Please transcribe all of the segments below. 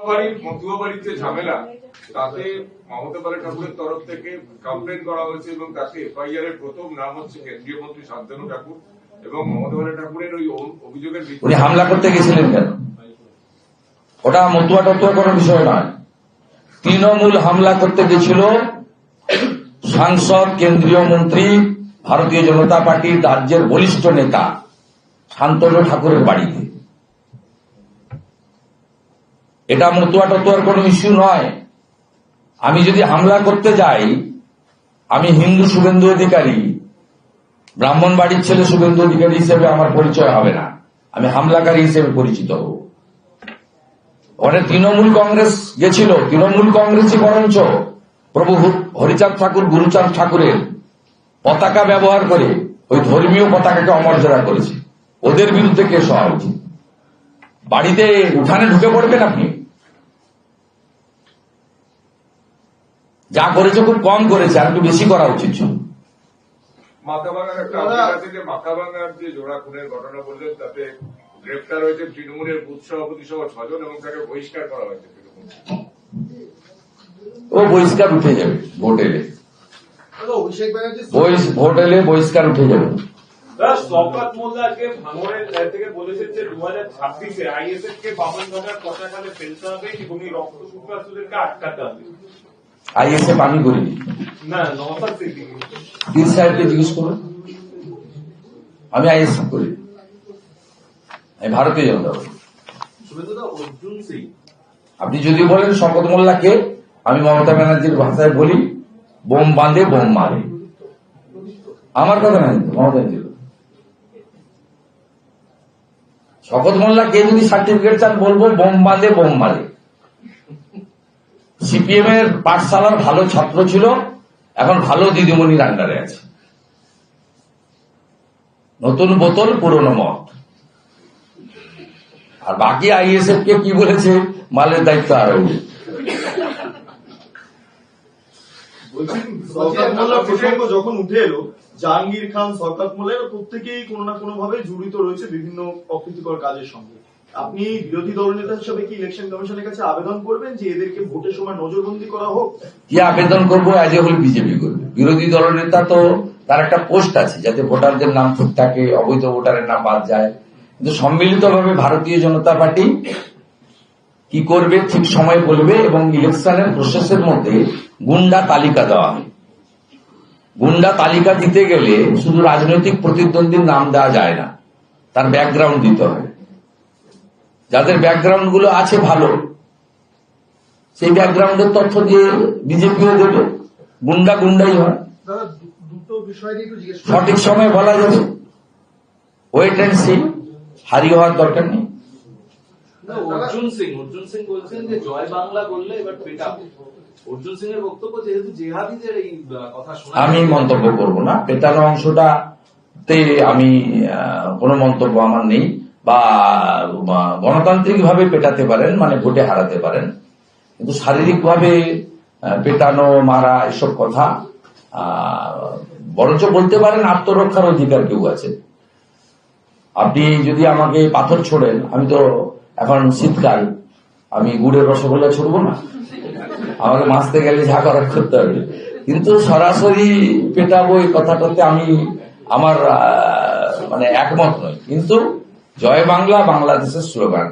মতুয়াবাড়ির যে ঝামেলা তাতে মমতা ঠাকুরের তরফ থেকে কমপ্লেন করা হয়েছে এবং তাতে এফআইআর এর প্রথম নাম হচ্ছে কেন্দ্রীয় মন্ত্রী শান্তনু ঠাকুর এবং মমতা ঠাকুরের ওই অভিযোগের উনি হামলা করতে গেছিলেন কেন? ওটা মতুয়া টতুয়া কোনো বিষয় নয়। তৃণমূল হামলা করতে গেছিল সাংসদ, কেন্দ্রীয় মন্ত্রী, ভারতীয় জনতা পার্টির রাজ্যের বলিষ্ঠ নেতা শান্তনু ঠাকুরের বাড়িতে। এটা মতুয়া টতুয়ার কোন ইস্যু নয়। আমি যদি হামলা করতে যাই, আমি হিন্দু শুভেন্দু অধিকারী, ব্রাহ্মণ বাড়ির ছেলে শুভেন্দু অধিকারী হিসেবে আমার পরিচয় হবে না, আমি হামলাকারী হিসেবে পরিচিত হব। ওখানে তৃণমূল কংগ্রেস গেছিল, তৃণমূল কংগ্রেসই বরঞ্চ প্রভু হরিচাঁদ ঠাকুর, গুরুচাঁদ ঠাকুরের পতাকা ব্যবহার করে ওই ধর্মীয় পতাকাকে অমর্যাদা করেছে। ওদের বিরুদ্ধে কেস হওয়া উচিত। বাড়িতে উঠানে ঢুকে পড়বেন আপনি? যা করেছে খুব কম করেছে, আর একটু বেশি করা উচিত ছিল। মাথাভাঙার যে জোড়া খুনের ঘটনা বললেন, তাতে গ্রেফতার হয়েছে তৃণমূলের বুথ সভাপতি সহ 6 জন এবং তাকে বহিষ্কার করা হয়েছে। ও বহিষ্কার উঠে যাবে ভোট এলে, ভোট এলে বহিষ্কার উঠে যাবে। শওকত মোল্লাকে ভাঙড়ের থেকে বলেছেন যে 2026-এ আইএসএফ কে বামনগঞ্জের পতাকালে ফেলতে হবে এবং রক্ত সূত্রধারীদেরকে আটকাতে হবে। আইএসএফ আমি করিনি, না নওশাদ সিদ্দিকী পীর সাহেবকে জিজ্ঞেস করুন। আমি আইএসএফ করি, আমি ভারতীয় জনতা পার্টি। অর্জুন সিং, আপনি যদি বলেন শওকত মোল্লাকে, আমি মমতা ব্যানার্জির ভাষায় বলি বোম বাঁধে বোম মারে। আমার কথা নাই, মমতা ব্যানার্জি। শওকত মোল্লাকে যদি সার্টিফিকেট চান বলবো বোম বাঁধে বোম মারে। সিপিএম এর পাঠশালার ভালো ছাত্র ছিল, এখন ভালো দিদিমণির আন্ডারে আছে। নতুন বোতল পুরনো মদ। আর বাকি আইএসএফ কে কি বলেছে, মালের দায়িত্ব আরো। প্রসঙ্গ যখন উঠে এলো, জাহাঙ্গীর খান, শওকত মোল্লা প্রত্যেকেই কোনো না কোনো ভাবে জড়িত রয়েছে বিভিন্ন অপ্রীতিকর কাজের সঙ্গে। আপনি বিরোধী দলনেতা হিসেবে কি ইলেকশন কমিশনের কাছে আবেদন করবেন যে এদেরকে ভোটের সময় নজরবন্দি করা হোক? কি আবেদন করবো? আজ হল বিজেপি করবে। বিরোধী দলনেতা তো তার একটা পোস্ট আছে যাতে ভোটারদের নাম ঠিক থাকে, অবৈধ ভোটারের নাম বাদ যায়। কিন্তু সম্মিলিতভাবে ভারতীয় জনতা পার্টি কি করবে ঠিক সময় বলবে এবং ইলেকশনের প্রসেসের মধ্যে গুন্ডা তালিকা দেওয়া হয়। গুন্ডা তালিকা দিতে গেলে শুধু রাজনৈতিক প্রতিদ্বন্দ্বীর নাম দেওয়া যায় না, তার ব্যাকগ্রাউন্ড দিতে হয়। যাদের ব্যাকগ্রাউন্ড গুলো আছে ভালো, সেই ব্যাকগ্রাউন্ডের তথ্য দিয়ে বিজেপিও দেবে। গুন্ডা গুন্ডাই হয়। সঠিক সময় বলা যাবে, ওয়েট এন্ড সি, হারিয়ে হওয়ার দরকার নেই। অর্জুন সিং বলছেন যে জয় বাংলা বললে এবার পেটাবো। অর্জুন সিং এর বক্তব্য, যেহেতু জেহাদিদের এই কথা শোনা, আমি মন্তব্য করব না। পেটানো অংশটাতে আমি কোনো মন্তব্য আমার নেই। বা গণতান্ত্রিক ভাবে পেটাতে পারেন, মানে ভোটে হারাতে পারেন, কিন্তু শারীরিক ভাবে পেটানো, মারা, এসব কথা বরঞ্চ বলতে পারেন আত্মরক্ষার অধিকার কেউ আছে। আপনি যদি আমাকে পাথর ছোড়েন, আমি তো এখন শীতকাল, আমি গুড়ের রসগোল্লা ছুড়বো না, আমাকে মাসতে গেলে যা করার করতে হবে। কিন্তু সরাসরি পেটাবো এই কথাটাতে আমি আমার মানে একমত নই। কিন্তু জয় বাংলা বাংলাদেশের স্লোগান,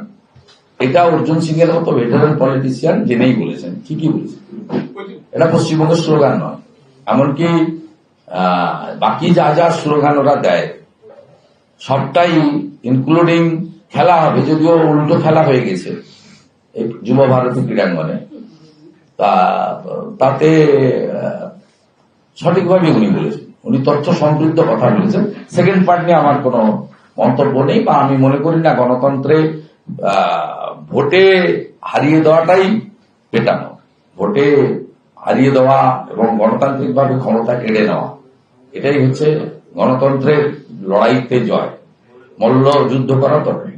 এটা অর্জুন সিং এর মতো ভেটারেন পলিটিশিয়ান জেনেই বলেছেন, ঠিকই বলেছেন। এটা পশ্চিমবঙ্গের স্লোগান নয়। এমনকি বাকি যা যা স্লোগান ওরা দেয় সবটাই ইনক্লুডিং খেলা হবে, যদিও উল্টো খেলা হয়ে গেছে এই যুব ভারতী ক্রীড়াঙ্গনে, তাতে সঠিকভাবে উনি বলেছেন, উনি তথ্য সমৃদ্ধ কথা বলেছেন। সেকেন্ড পার্ট নিয়ে আমার কোনো মন্তব্য নেই, বা আমি মনে করি না গণতন্ত্রে ভোটে হারিয়ে দেওয়াটাই পেটানো। ভোটে হারিয়ে দেওয়া এবং গণতান্ত্রিকভাবে ক্ষমতা কেড়ে নেওয়া, এটাই হচ্ছে গণতন্ত্রের লড়াইতে জয়। মল্ল যুদ্ধ করা দরকার।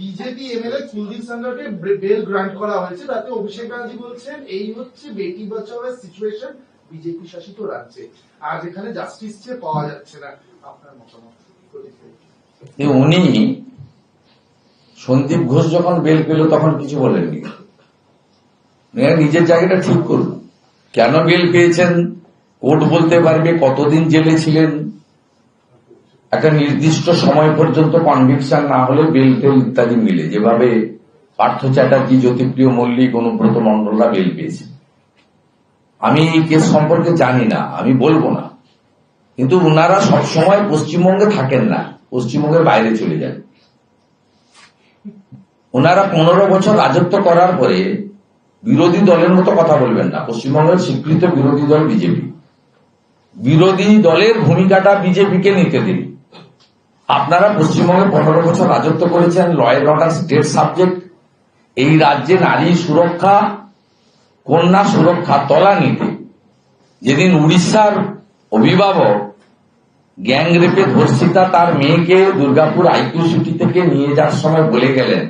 বিজেপি এমএলএ কুলদীপ সাংঘারকে বেল গ্রান্ট করা হয়েছে, তাতে অভিষেক ব্যানার্জি বলছেন এই হচ্ছে বেটি বাঁচাওয়ের সিচুয়েশন বিজেপি শাসিত রাজ্যে, আর যেখানে জাস্টিস পাওয়া যাচ্ছে না। আপনার মতামত প্রতিক্রিয়া। যে উনি সন্দীপ ঘোষ যখন বেল পেল তখন কিছু বলেননি, নিজের জায়গাটা ঠিক করুন। কেন বেল পেয়েছেন কোর্ট বলতে পারবে, কতদিন জেলে ছিলেন, একটা নির্দিষ্ট সময় পর্যন্ত কনভিকশন না হলে বেল টেল ইত্যাদি মিলে, যেভাবে পার্থ চ্যাটার্জি, জ্যোতিপ্রিয় মল্লিক, অনুব্রত মন্ডলরা বেল পেয়েছে। আমি এই কেস সম্পর্কে জানি না, আমি বলবো না, কিন্তু ওনারা সবসময় পশ্চিমবঙ্গে থাকেন না, পশ্চিমবঙ্গের বাইরে চলে যান। ওনারা 15 বছর রাজত্ব করার পরে বিরোধী দলের মতো কথা বলবেন না। পশ্চিমবঙ্গের স্বীকৃত বিরোধী দল বিজেপি, বিরোধী দলের ভূমিকাটা বিজেপিকে নিতে দিন। আপনারা পশ্চিমবঙ্গে 15 বছর রাজত্ব করেছেন, law and order state subject. এই রাজ্যে নারী সুরক্ষা, কন্যা সুরক্ষা তলানিতে। যেদিন উড়িষ্যার অভিভাবক গ্যাং রেপে ধর্ষিতা তার মেয়েকে দুর্গাপুর আইকিউ সিটি থেকে নিয়ে যাওয়ার সময় বলে গেলেন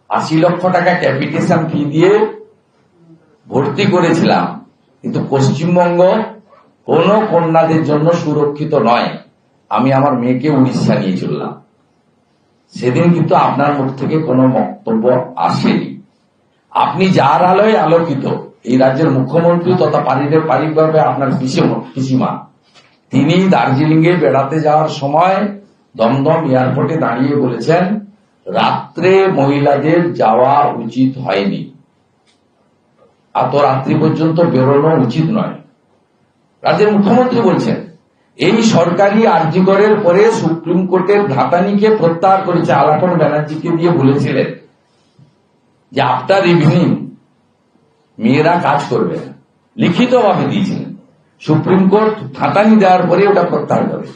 80 লক্ষ টাকা ক্যাপিটেশন ফি দিয়ে ভর্তি করেছিলাম, কিন্তু পশ্চিমবঙ্গ কোন কন্যাদের জন্য সুরক্ষিত নয়, আমি আমার মেয়েকে উড়িষ্যা নিয়ে চললাম। সেদিন কিন্তু আপনার মুখ থেকে কোনো বক্তব্য আসেনি। আপনি যার আলোয় আলোকিত, এই রাজ্যের মুখ্যমন্ত্রী তথা পারিবারিকভাবে আপনার পিসিমা, তিনি দার্জিলিং এ বেড়াতে যাওয়ার সময় দমদম এয়ারপোর্টে দাঁড়িয়ে বলেছেন রাত্রে মহিলাদের যাওয়া উচিত হয়নি, এত রাত্রি পর্যন্ত বেরোনো উচিত নয়। রাজ্যের মুখ্যমন্ত্রী বলছেন এই সরকারি আরজিকরের পরে সুপ্রিম কোর্টের ধাতানিকে প্রত্যাহার করেছে। আলাপন ব্যানার্জিকে দিয়ে বলেছিলেন যে আফটার ইভিনিং মেয়েরা কাজ করবে না, লিখিতভাবে দিয়েছিলেন। সুপ্রিম কোর্ট ধাতানি দেওয়ার পরে ওটা প্রত্যাহার করে।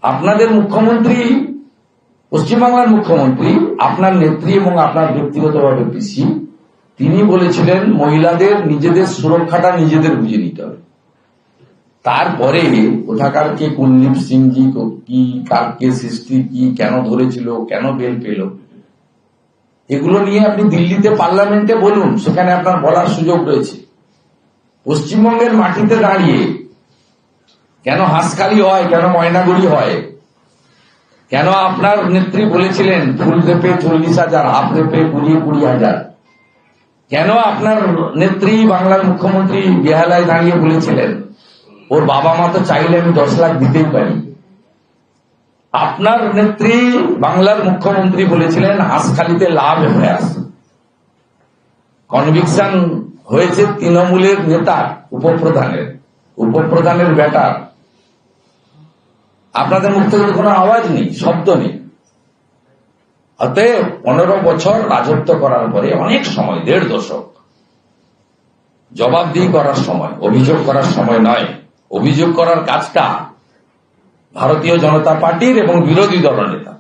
আপনাদের মুখ্যমন্ত্রী, পশ্চিমবাংলার মুখ্যমন্ত্রী, আপনার নেত্রী এবং আপনার ব্যক্তিগতভাবে পিসি, তিনি বলেছিলেন মহিলাদের নিজেদের সুরক্ষাটা নিজেদের বুঝে নিতে হবে। তারপরে কোথাকার কে কুলদীপ সিংজি কি, কার কেস হিস্ট্রি কি, কেন ধরেছিল, কেন বেল পেল, এগুলো নিয়ে আপনি দিল্লিতে পার্লামেন্টে বলুন, সেখানে আপনার বলার সুযোগ রয়েছে। পশ্চিমবঙ্গের মাটিতে দাঁড়িয়ে কেন হাঁসখালি হয়, কেন ময়নাগুড়ি হয়, কেন আপনার নেত্রী বলেছিলেন ফুল রেপে 40,000, হাফ রেপে 20,000, কেন আপনার নেত্রী বাংলার মুখ্যমন্ত্রী বেহালায় দাঁড়িয়ে বলেছিলেন ওর বাবা মা তো চাইলে আমি 10 লাখ দিতেই পারি। আপনার নেত্রী বাংলার মুখ্যমন্ত্রী বলেছিলেন হাঁসখালিতে লাভ হয়ে আসে। কনভিকশন হয়েছে তৃণমূলের নেতা, উপপ্রধানের বেটার। আপনাদের মুখ থেকে কোনো আওয়াজ নেই, শব্দ নেই। অতএব 15 বছর রাজত্ব করার পরে অনেক সময়, 1.5 দশক, জবাবদিহি করার সময়, অভিযোগ করার সময় নয়। অভিযোগ করার কাজটা ভারতীয় জনতা পার্টির এবং বিরোধী দলনেতা।